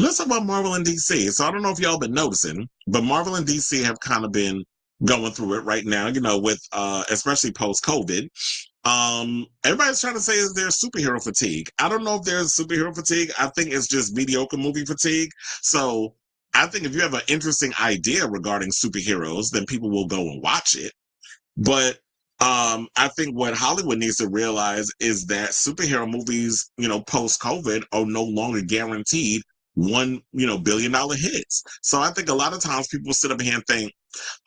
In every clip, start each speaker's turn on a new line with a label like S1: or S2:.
S1: Let's talk about Marvel and DC. So I don't know if y'all been noticing, but Marvel and DC have kind of been going through it right now, with especially post COVID. Everybody's trying to say is there superhero fatigue. I don't know if there's superhero fatigue. I think it's just mediocre movie fatigue. So I think if you have an interesting idea regarding superheroes, then people will go and watch it. But I think what Hollywood needs to realize is that superhero movies, post COVID are no longer guaranteed $1 billion hits. So I think a lot of times people sit up here and think,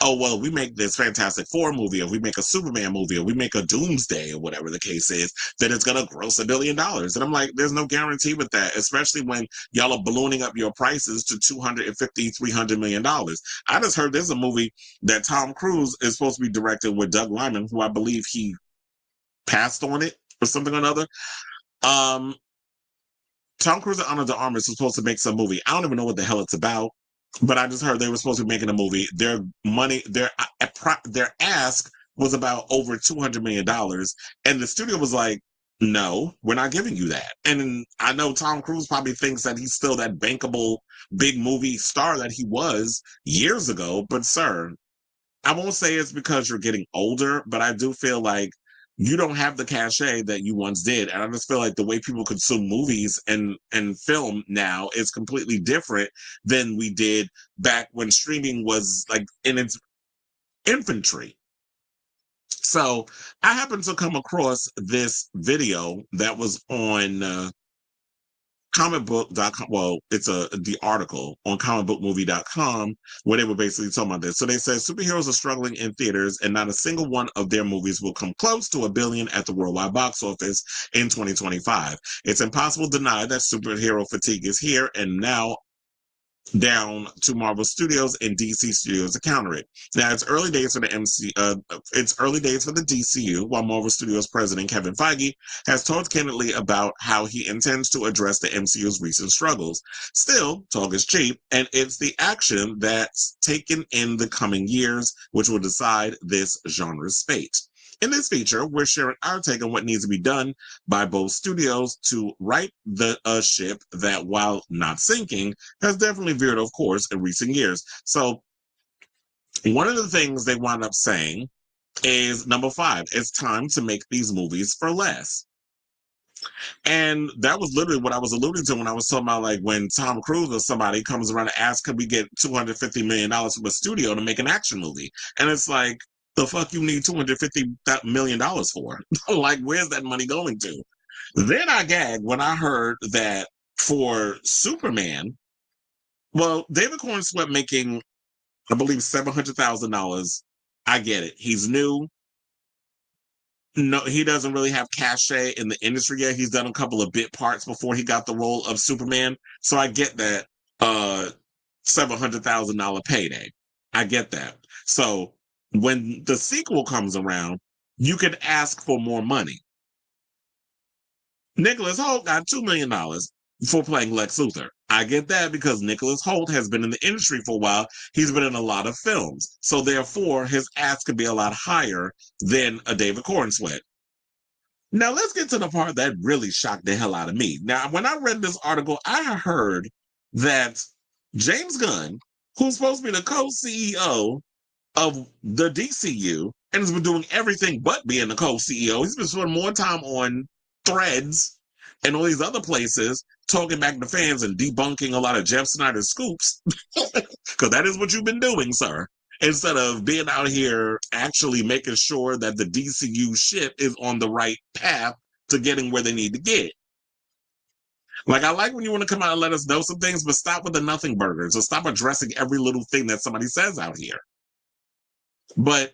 S1: oh, well, we make this Fantastic Four movie, or we make a Superman movie, or we make a Doomsday, or whatever the case is, then it's going to gross $1 billion. And I'm like, there's no guarantee with that, especially when y'all are ballooning up your prices to 250, $300 million. I just heard there's a movie that Tom Cruise is supposed to be directed with Doug Liman, who I believe he passed on it or something or another. Um, Tom Cruise and Ana de Armas is supposed to make some movie. I don't even know what the hell it's about, but I just heard they were supposed to be making a movie. Their money, their ask was about over $200 million, and the studio was like, "No, we're not giving you that." And I know Tom Cruise probably thinks that he's still that bankable big movie star that he was years ago. But sir, I won't say it's because you're getting older, but I do feel like you don't have the cachet that you once did. And I just feel like the way people consume movies and film now is completely different than we did back when streaming was like in its infantry. So I happened to come across this video that was on comicbook.com. Well, it's the article on comicbookmovie.com where they were basically talking about this. So they said superheroes are struggling in theaters and not a single one of their movies will come close to $1 billion at the worldwide box office in 2025. It's impossible to deny that superhero fatigue is here and now down to Marvel Studios and DC Studios to counter it. Now it's early days for the it's early days for the DCU, while Marvel Studios president Kevin Feige has talked candidly about how he intends to address the MCU's recent struggles. Still, talk is cheap, and it's the action that's taken in the coming years which will decide this genre's fate. In this feature, we're sharing our take on what needs to be done by both studios to right the ship that, while not sinking, has definitely veered off course in recent years. So one of the things they wound up saying is number five, it's time to make these movies for less. And that was literally what I was alluding to when I was talking about like when Tom Cruise or somebody comes around and asks, could we get $250 million from a studio to make an action movie? And it's like, the fuck you need $250 million for? Like, where's that money going to? Then I gagged when I heard that for Superman, well, David Corn swept making, I believe, $700,000. I get it. He's new. No, he doesn't really have cachet in the industry yet. He's done a couple of bit parts before he got the role of Superman. So I get that $700,000 payday. I get that. So when the sequel comes around, you could ask for more money. Nicholas Holt got $2 million for playing Lex Luthor. I get that because Nicholas Holt has been in the industry for a while. He's been in a lot of films. So therefore, his ask could be a lot higher than a David Cornsweet. Now let's get to the part that really shocked the hell out of me. Now, when I read this article, I heard that James Gunn, who's supposed to be the co-CEO of the DCU and has been doing everything but being the co-CEO, he's been spending more time on Threads and all these other places talking back to fans and debunking a lot of Jeff Snyder scoops, because that is what you've been doing, sir, instead of being out here actually making sure that the DCU ship is on the right path to getting where they need to get. Like, I like when you want to come out and let us know some things, but stop with the nothing burgers or stop addressing every little thing that somebody says out here. But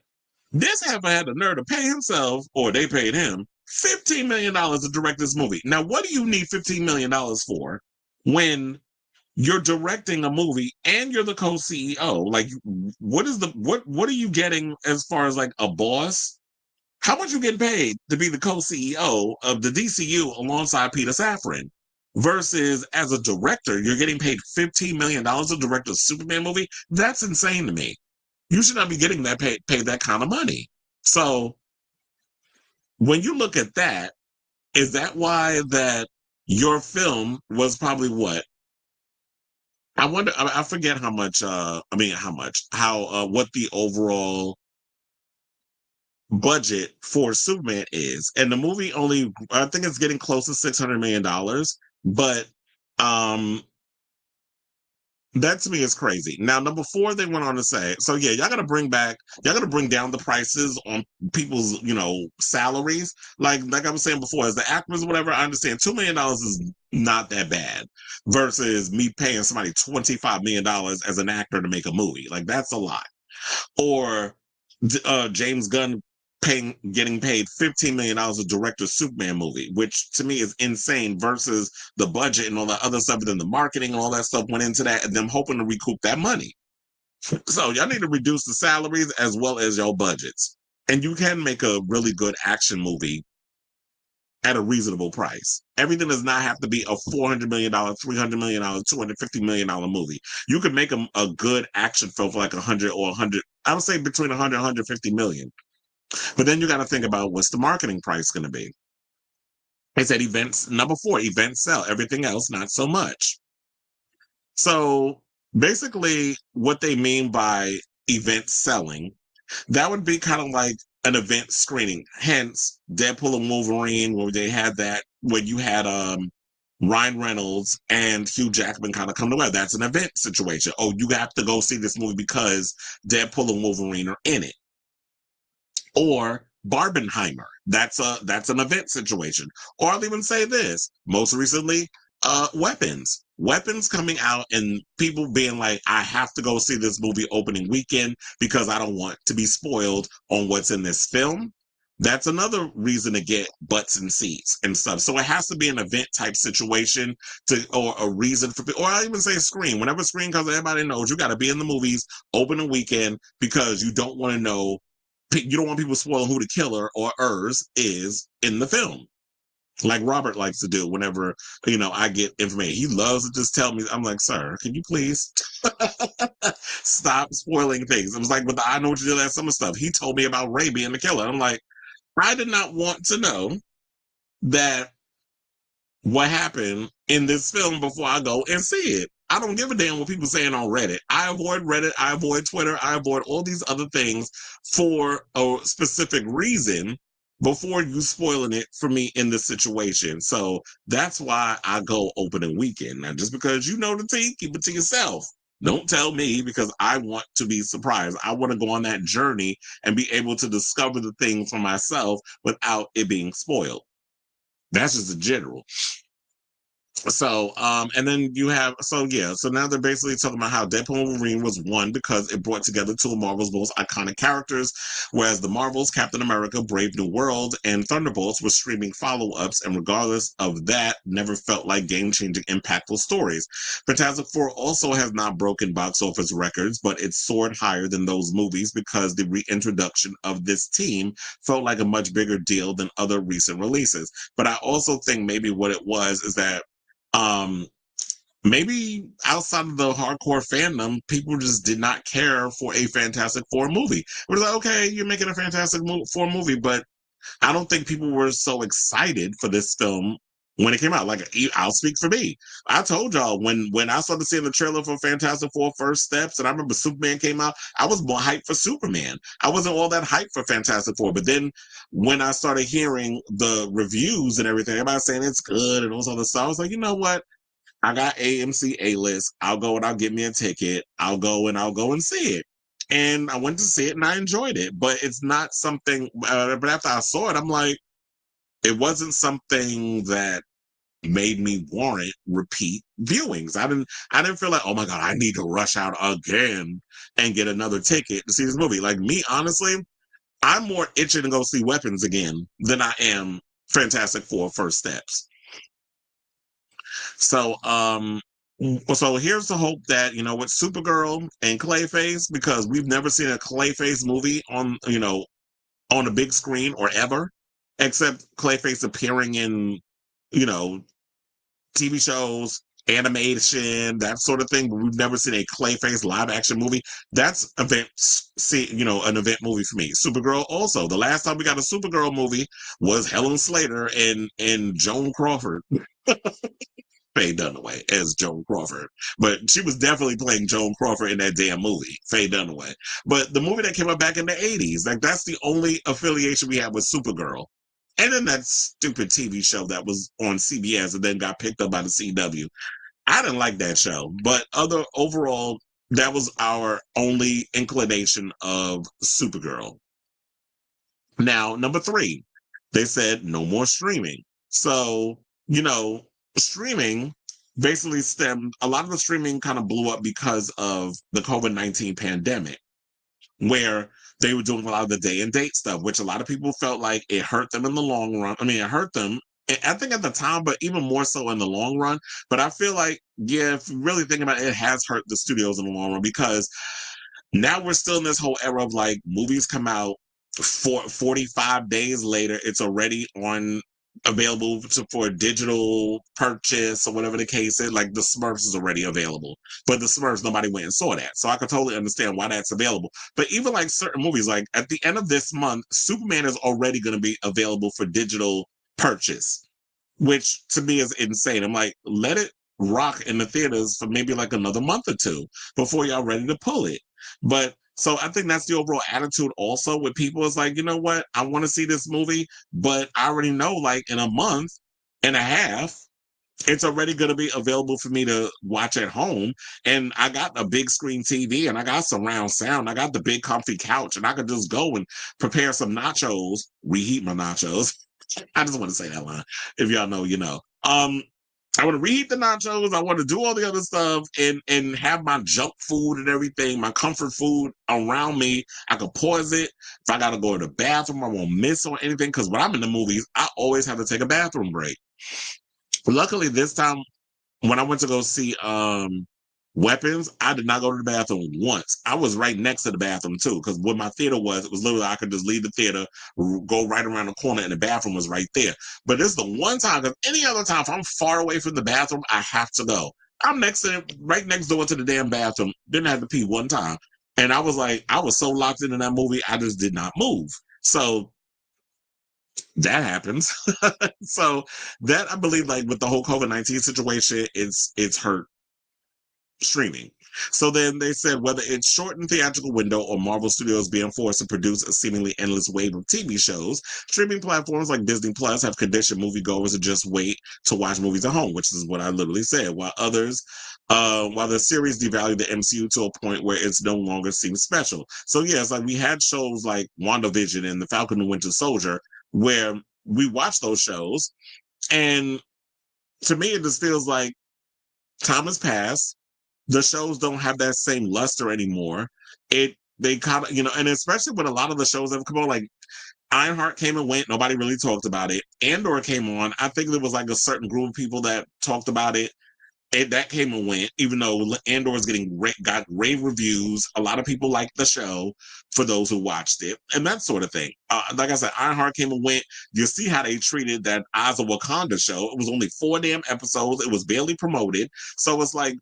S1: this heifer had the nerve to pay himself, or they paid him, $15 million to direct this movie. Now, what do you need $15 million for when you're directing a movie and you're the co-CEO? Like, what are you getting as far as like a boss? How much you getting paid to be the co-CEO of the DCU alongside Peter Safran? Versus as a director, you're getting paid $15 million to direct a Superman movie? That's insane to me. You should not be getting that paid that kind of money. So when you look at that, is that why that your film was probably what I wonder. I forget how much. I mean, how much? How? What the overall budget for Superman is, and the movie only. I think it's getting close to $600 million, but um, that to me is crazy. Now, number four, they went on to say, so yeah, y'all gotta bring down the prices on people's, salaries. Like I was saying before, as the actors or whatever, I understand $2 million is not that bad versus me paying somebody $25 million as an actor to make a movie. Like that's a lot. Or James Gunn getting paid $15 million to direct a Superman movie, which to me is insane versus the budget and all that other stuff, and then the marketing and all that stuff went into that, and them hoping to recoup that money. So y'all need to reduce the salaries as well as your budgets. And you can make a really good action movie at a reasonable price. Everything does not have to be a $400 million, $300 million, $250 million movie. You can make a good action film for like 100 or 100. I would say between 100 and 150 million. But then you got to think about what's the marketing price going to be. They said events, number four, events sell. Everything else, not so much. So basically, what they mean by event selling, that would be kind of like an event screening. Hence, Deadpool and Wolverine, where they had that, when you had Ryan Reynolds and Hugh Jackman kind of come together. That's an event situation. Oh, you have to go see this movie because Deadpool and Wolverine are in it. Or Barbenheimer. That's an event situation. Or I'll even say this. Most recently, Weapons. Weapons coming out and people being like, I have to go see this movie opening weekend because I don't want to be spoiled on what's in this film. That's another reason to get butts and seats and stuff. So it has to be an event type situation or a reason for, or I even say a screen. Whenever screen comes, everybody knows you got to be in the movies opening weekend because you don't want to know, you don't want people spoiling who the killer or is in the film. Like Robert likes to do whenever, I get information. He loves to just tell me. I'm like, sir, can you please stop spoiling things? It was like with the I Know What You Did Last Summer stuff. He told me about Ray being the killer. I'm like, I did not want to know that what happened in this film before I go and see it. I don't give a damn what people saying on Reddit. I avoid Reddit, I avoid Twitter, I avoid all these other things for a specific reason before you spoiling it for me in this situation. So that's why I go opening weekend. Now, just because you know the tea, keep it to yourself. Don't tell me because I want to be surprised. I want to go on that journey and be able to discover the thing for myself without it being spoiled. That's just a general. So, and then you have, so now they're basically talking about how Deadpool and Wolverine was one because it brought together two of Marvel's most iconic characters, whereas the Marvels, Captain America, Brave New World, and Thunderbolts were streaming follow-ups, and regardless of that, never felt like game-changing, impactful stories. Fantastic Four also has not broken box office records, but it soared higher than those movies because the reintroduction of this team felt like a much bigger deal than other recent releases. But I also think maybe what it was is that um, maybe outside of the hardcore fandom, people just did not care for a Fantastic Four movie. It was like, okay, you're making a Fantastic Four movie, but I don't think people were so excited for this film when it came out. Like, I'll speak for me. I told y'all when I started seeing the trailer for Fantastic Four First Steps, and I remember Superman came out, I was more hyped for Superman. I wasn't all that hyped for Fantastic Four. But then when I started hearing the reviews and everything, everybody saying it's good and all this other stuff, I was like, you know what? I got AMC A-list. I'll go and I'll get me a ticket. I'll go and see it. And I went to see it and I enjoyed it. But it's not something, but after I saw it, I'm like, it wasn't something that made me warrant repeat viewings. I didn't feel like, oh my God, I need to rush out again and get another ticket to see this movie. Like me, honestly, I'm more itching to go see Weapons again than I am Fantastic Four First Steps. So here's the hope that, with Supergirl and Clayface, because we've never seen a Clayface movie on a big screen or ever, except Clayface appearing in, you know, TV shows, animation, that sort of thing. But we've never seen a Clayface live action movie. That's an event movie for me. Supergirl also. The last time we got a Supergirl movie was Helen Slater and Joan Crawford. Faye Dunaway as Joan Crawford. But she was definitely playing Joan Crawford in that damn movie, Faye Dunaway. But the movie that came out back in the 80s, like that's the only affiliation we have with Supergirl. And then that stupid TV show that was on CBS and then got picked up by the CW. I didn't like that show, but overall, that was our only inclination of Supergirl. Now, number 3, they said no more streaming. So, streaming basically stemmed, a lot of the streaming kind of blew up because of the COVID-19 pandemic, where they were doing a lot of the day and date stuff, which a lot of people felt like it hurt them in the long run. I mean, it hurt them, I think at the time, but even more so in the long run. But I feel like, yeah, if you really think about it, it has hurt the studios in the long run because now we're still in this whole era of like movies come out 45 days later, it's already on available for digital purchase or whatever the case is. Like the Smurfs is already available, but the Smurfs, nobody went and saw that. So I could totally understand why that's available. But even like certain movies, like at the end of this month, Superman is already going to be available for digital purchase, which to me is insane. I'm like, let it rock in the theaters for maybe like another month or two before y'all ready to pull it. But so I think that's the overall attitude also with people is like, you know what? I want to see this movie, but I already know like in a month and a half, it's already going to be available for me to watch at home. And I got a big screen TV and I got surround sound. I got the big comfy couch and I could just go and prepare some nachos, reheat my nachos. I just want to say that line. If y'all know, you know. I want to reheat the nachos. I want to do all the other stuff and have my junk food and everything, my comfort food around me. I can pause it. If I got to go to the bathroom, I won't miss on anything. Because when I'm in the movies, I always have to take a bathroom break. Luckily, this time when I went to go see Weapons, I did not go to the bathroom once. I was right next to the bathroom too, because where my theater was, it was literally I could just leave the theater, go right around the corner, and the bathroom was right there. But this is the one time, because any other time, if I'm far away from the bathroom, I have to go. I'm right next door to the damn bathroom. Didn't have to pee one time, and I was like, I was so locked into that movie, I just did not move. So that happens. So that I believe, like with the whole COVID-19 situation, it's hurt streaming. So then they said whether it's shortened theatrical window or Marvel Studios being forced to produce a seemingly endless wave of TV shows, streaming platforms like Disney Plus have conditioned moviegoers to just wait to watch movies at home, which is what I literally said. While the series devalued the MCU to a point where it's no longer seems special. So yes, like we had shows like WandaVision and The Falcon and Winter Soldier where we watched those shows, and to me it just feels like time has passed. The shows don't have that same luster anymore. They kind of, and especially with a lot of the shows that have come on, like Ironheart came and went, nobody really talked about it. Andor came on. I think there was like a certain group of people that talked about it. That came and went, even though Andor is got rave reviews. A lot of people liked the show for those who watched it, and that sort of thing. Like I said, Ironheart came and went. You see how they treated that Eyes of Wakanda show. It was only 4 damn episodes. It was barely promoted. So it's like,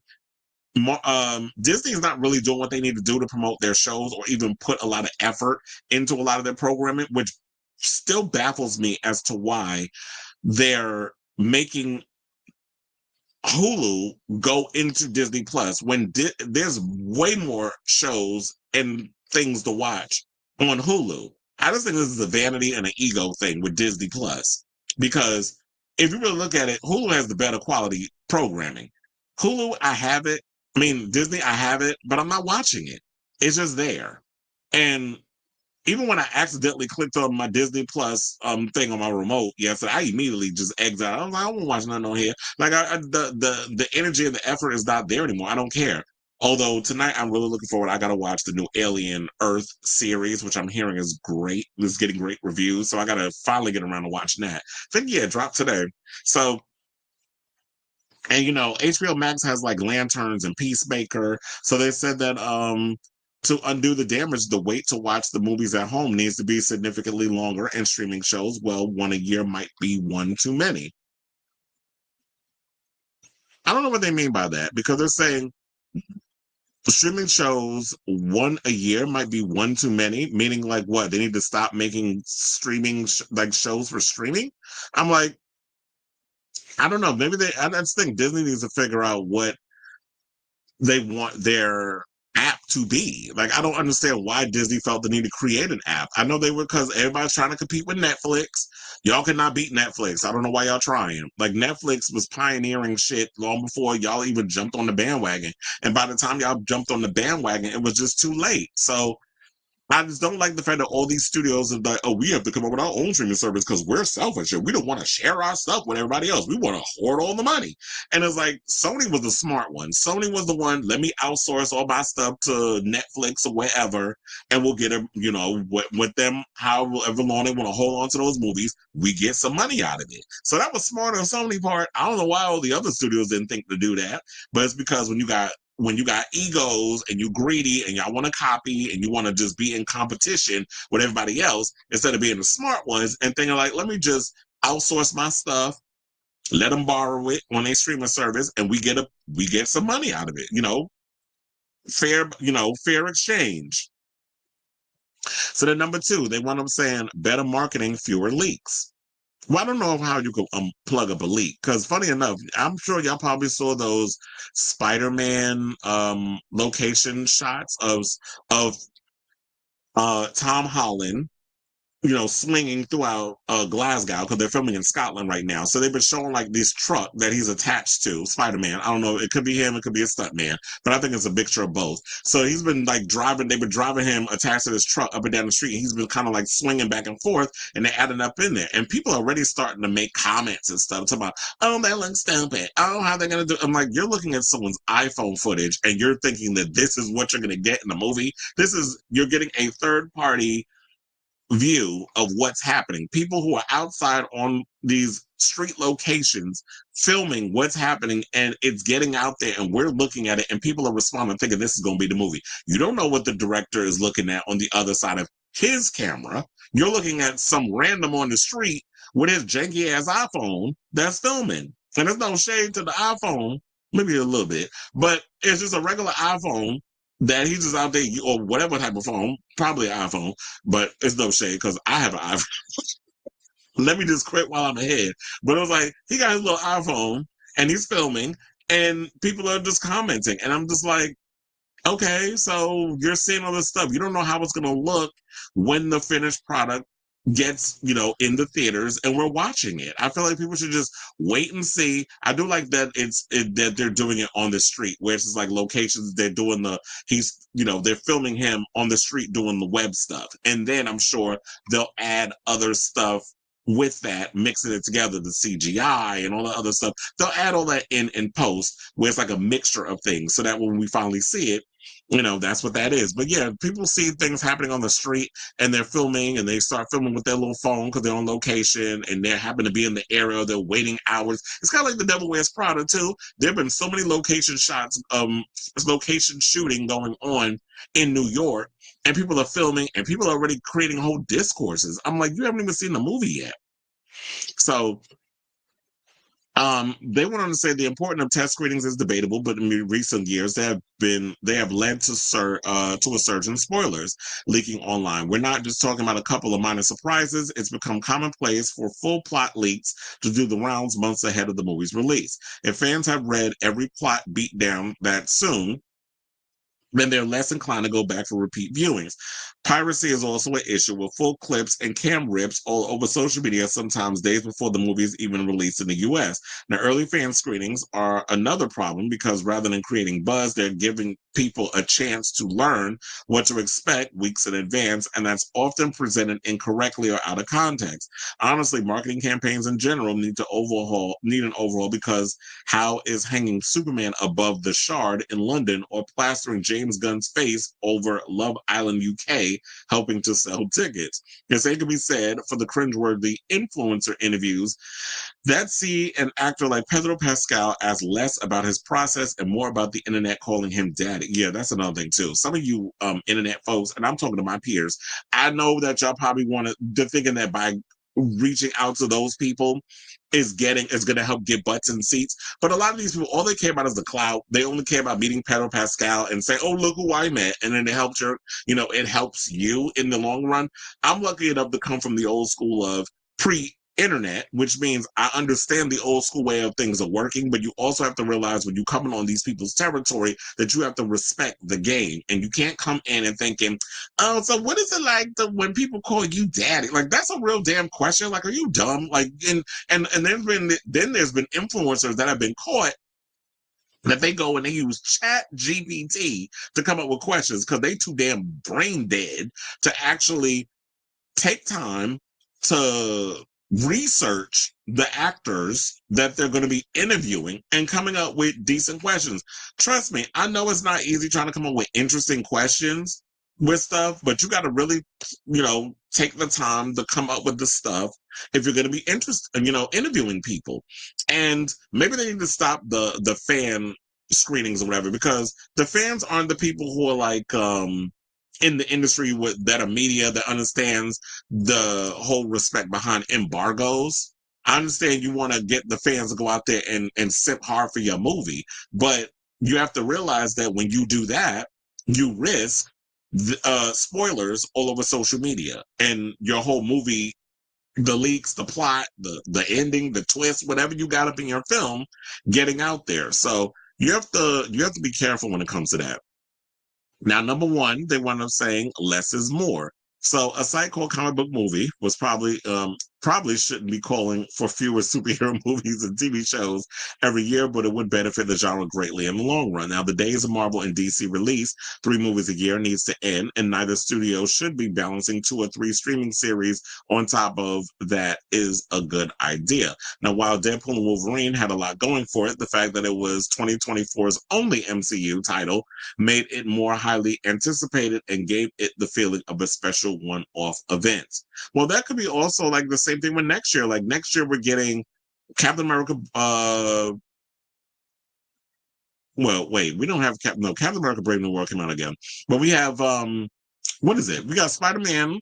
S1: Disney is not really doing what they need to do to promote their shows or even put a lot of effort into a lot of their programming, which still baffles me as to why they're making Hulu go into Disney Plus when there's way more shows and things to watch on Hulu. I just think this is a vanity and an ego thing with Disney Plus, because if you really look at it, Hulu has the better quality programming. Hulu, I have it. I mean, Disney, I have it, but I'm not watching it. It's just there. And even when I accidentally clicked on my Disney Plus thing on my remote yesterday, I immediately just exit. I was like, I won't watch nothing on here. Like the energy and the effort is not there anymore. I don't care. Although tonight I'm really looking forward. I gotta watch the new Alien Earth series, which I'm hearing is great. It's getting great reviews. So I gotta finally get around to watching that. I think it dropped today. So, and HBO Max has like Lanterns and Peacemaker. So they said that to undo the damage, the wait to watch the movies at home needs to be significantly longer, and streaming shows, well, one a year might be one too many. I don't know what they mean by that, because they're saying streaming shows one a year might be one too many, meaning like what? They need to stop making streaming like shows for streaming? I'm like, I don't know. Maybe I just think Disney needs to figure out what they want their app to be. Like, I don't understand why Disney felt the need to create an app. I know they were, because everybody's trying to compete with Netflix. Y'all cannot beat Netflix. I don't know why y'all trying. Like, Netflix was pioneering shit long before y'all even jumped on the bandwagon. And by the time y'all jumped on the bandwagon, it was just too late. So I just don't like the fact that all these studios are like, oh, we have to come up with our own streaming service because we're selfish and we don't want to share our stuff with everybody else. We want to hoard all the money. And it's like, Sony was the smart one. Sony was the one, let me outsource all my stuff to Netflix or wherever, and we'll get them, with them, however long they want to hold on to those movies, we get some money out of it. So that was smart on Sony part. I don't know why all the other studios didn't think to do that, but it's because when you got egos and you greedy and y'all want to copy and you want to just be in competition with everybody else instead of being the smart ones and thinking like, let me just outsource my stuff, let them borrow it on a streaming service, and we get some money out of it. Fair exchange. So then number two, they want them saying better marketing, fewer leaks. Well, I don't know how you can plug up a leak, because funny enough, I'm sure y'all probably saw those Spider-Man location shots of Tom Holland, swinging throughout Glasgow, because they're filming in Scotland right now. So they've been showing like this truck that he's attached to, Spider-Man. I don't know, it could be him, it could be a stuntman, but I think it's a mixture of both. So he's been like they've been driving him attached to this truck up and down the street, and he's been kind of like swinging back and forth, and they're adding up in there. And people are already starting to make comments and stuff, talking about, oh, that looks stupid. Oh, how they're going to do. I'm like, you're looking at someone's iPhone footage, and you're thinking that this is what you're going to get in the movie. You're getting a third party view of what's happening. People who are outside on these street locations filming what's happening, and it's getting out there, and we're looking at it, and people are responding thinking this is going to be the movie. You don't know what the director is looking at on the other side of his camera. You're looking at some random on the street with his janky ass iPhone that's filming. And there's no shade to the iPhone, maybe a little bit, but it's just a regular iPhone that he's just out there, or whatever type of phone, probably an iPhone, but it's no shade because I have an iPhone. Let me just quit while I'm ahead. But it was like, he got his little iPhone and he's filming, and people are just commenting. And I'm just like, okay, so you're seeing all this stuff. You don't know how it's going to look when the finished product gets, in the theaters and we're watching it. I feel like people should just wait and see. I do like that that they're doing it on the street, where it's just like locations. They're doing they're filming him on the street doing the web stuff. And then I'm sure they'll add other stuff with that, mixing it together, the CGI and all the other stuff. They'll add all that in post, where it's like a mixture of things, so that when we finally see it, that's what that is. But yeah, people see things happening on the street and they're filming, and they start filming with their little phone because they're on location and they happen to be in the area. They're waiting hours. It's kind of like The Devil Wears Prada too. There have been so many location shots, location shooting going on in New York, and people are filming, and people are already creating whole discourses. I'm like, you haven't even seen the movie yet. So they went on to say the importance of test screenings is debatable, but in recent years they have led to a surge in spoilers leaking online. We're not just talking about a couple of minor surprises; it's become commonplace for full plot leaks to do the rounds months ahead of the movie's release. If fans have read every plot beatdown that soon, then they're less inclined to go back for repeat viewings. Piracy is also an issue, with full clips and cam rips all over social media, sometimes days before the movie is even released in the US. Now, early fan screenings are another problem, because rather than creating buzz, they're giving people a chance to learn what to expect weeks in advance, and that's often presented incorrectly or out of context. Honestly, marketing campaigns in general need an overhaul, because how is hanging Superman above the Shard in London or plastering James Gunn's face over Love Island UK helping to sell tickets? The same can be said for the cringeworthy influencer interviews that see an actor like Pedro Pascal as less about his process and more about the internet calling him daddy. Yeah, that's another thing too. Some of you internet folks, and I'm talking to my peers, I know that y'all probably they're thinking that by reaching out to those people is going to help get butts in seats. But a lot of these people, all they care about is the clout. They only care about meeting Pedro Pascal and say, oh, look who I met. And then it helps it helps you in the long run. I'm lucky enough to come from the old school of internet, which means I understand the old school way of things are working, but you also have to realize when you come in on these people's territory that you have to respect the game, and you can't come in and thinking, oh, so what is it like when people call you daddy? Like, that's a real damn question. Like, are you dumb? Like, and there's been influencers that have been caught that they go and they use Chat GPT to come up with questions because they too damn brain dead to actually take time to research the actors that they're going to be interviewing and coming up with decent questions. Trust me, I know it's not easy trying to come up with interesting questions with stuff, but you got to really, take the time to come up with the stuff if you're going to be interested, interviewing people. And maybe they need to stop the fan screenings or whatever, because the fans aren't the people who are like, in the industry that are media that understands the whole respect behind embargoes. I understand you want to get the fans to go out there and simp hard for your movie, but you have to realize that when you do that, you risk spoilers all over social media and your whole movie, the leaks, the plot, the ending, the twist, whatever you got up in your film, getting out there. So you have to be careful when it comes to that. Now, number one, they wound up saying less is more. So a site called Comic Book Movie was probably shouldn't be calling for fewer superhero movies and TV shows every year, but it would benefit the genre greatly in the long run. Now, the days of Marvel and DC release 3 movies a year needs to end, and neither studio should be balancing 2 or 3 streaming series on top of that is a good idea. Now, while Deadpool and Wolverine had a lot going for it, the fact that it was 2024's only MCU title made it more highly anticipated and gave it the feeling of a special one-off event. Well, that could be also like the same thing with next year. Like next year, we're getting Captain America. Well, wait, we don't have Captain America: Brave New World came out again, but we have what is it? We got Spider-Man.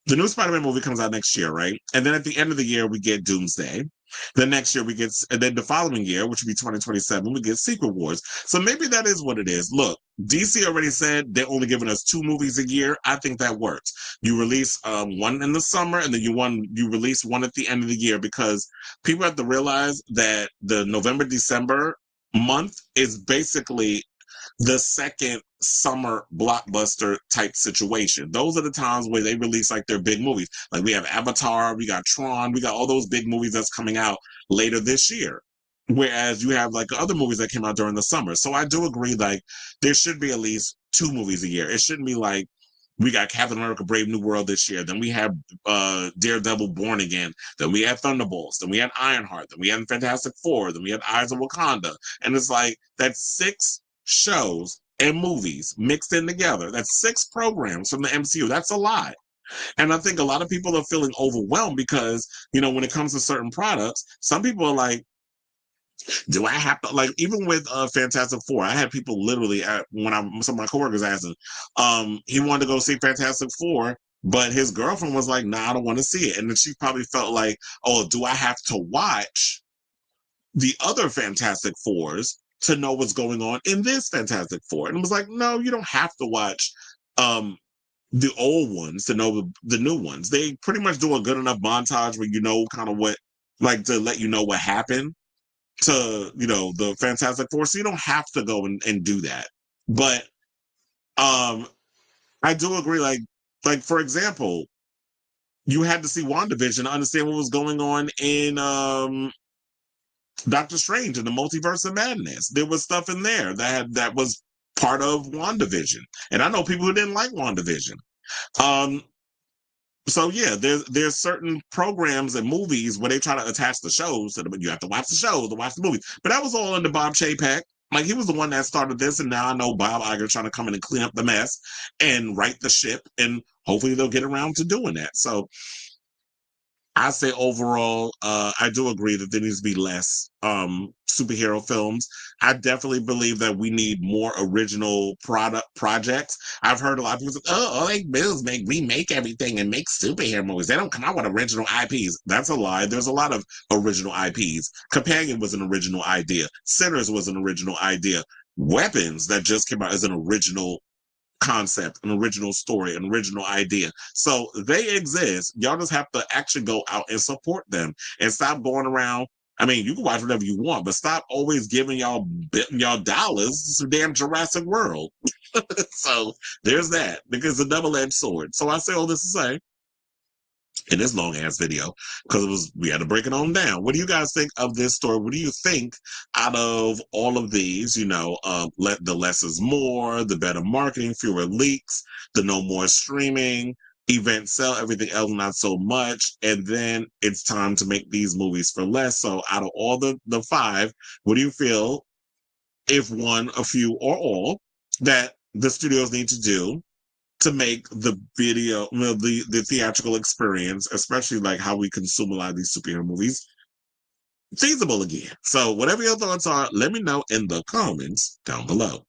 S1: The new Spider-Man movie comes out next year, right? And then at the end of the year, we get Doomsday. The next year and then the following year, which would be 2027, we get Secret Wars. So maybe that is what it is. Look, DC already said they're only giving us 2 movies a year. I think that works. You release one in the summer, and then you release one at the end of the year, because people have to realize that the November-December month is basically the second summer blockbuster type situation. Those are the times where they release like their big movies. Like we have Avatar, we got Tron, we got all those big movies that's coming out later this year. Whereas you have like other movies that came out during the summer. So I do agree, like there should be at least 2 movies a year. It shouldn't be like we got Captain America: Brave New World this year. Then we have Daredevil: Born Again. Then we had Thunderbolts. Then we had Ironheart. Then we had Fantastic Four. Then we had Eyes of Wakanda. And it's like that's 6 shows and movies mixed in together. That's 6 programs from the MCU. That's a lot. And I think a lot of people are feeling overwhelmed because, when it comes to certain products, some people are like, do I have to, like, even with Fantastic Four, I had people literally some of my coworkers asking, he wanted to go see Fantastic Four, but his girlfriend was like, nah, I don't want to see it. And then she probably felt like, oh, do I have to watch the other Fantastic Fours to know what's going on in this Fantastic Four? And it was like, no, you don't have to watch the old ones to know the new ones. They pretty much do a good enough montage where kind of what, like, to let you know what happened to, the Fantastic Four. So you don't have to go and do that. But I do agree, like for example, you had to see WandaVision to understand what was going on in Doctor Strange and the Multiverse of Madness. There was stuff in there that was part of WandaVision. And I know people who didn't like WandaVision. So yeah, there's certain programs and movies where they try to attach the shows to them, but you have to watch the shows to watch the movies. But that was all under Bob Chapek. Like he was the one that started this, and now I know Bob Iger trying to come in and clean up the mess and right the ship, and hopefully they'll get around to doing that. So I say overall, I do agree that there needs to be less superhero films. I definitely believe that we need more original projects. I've heard a lot of people say, oh, all they do is remake everything and make superhero movies. They don't come out with original IPs. That's a lie. There's a lot of original IPs. Companion was an original idea. Sinners was an original idea. Weapons that just came out as an original concept, an original story, an original idea. So they exist. Y'all just have to actually go out and support them and stop going around. I mean, you can watch whatever you want, but stop always giving y'all dollars. It's a damn Jurassic World. So there's that, because it's a double-edged sword. So I say all this to say, in this long ass video, because we had to break it on down. What do you guys think of this story? What do you think out of all of these? The less is more, the better marketing, fewer leaks, the no more streaming, events sell, everything else not so much, and then it's time to make these movies for less. So out of all the five, what do you feel, if one, a few, or all, that the studios need to do to make the video, well, the theatrical experience, especially like how we consume a lot of these superhero movies, feasible again? So whatever your thoughts are, let me know in the comments down below.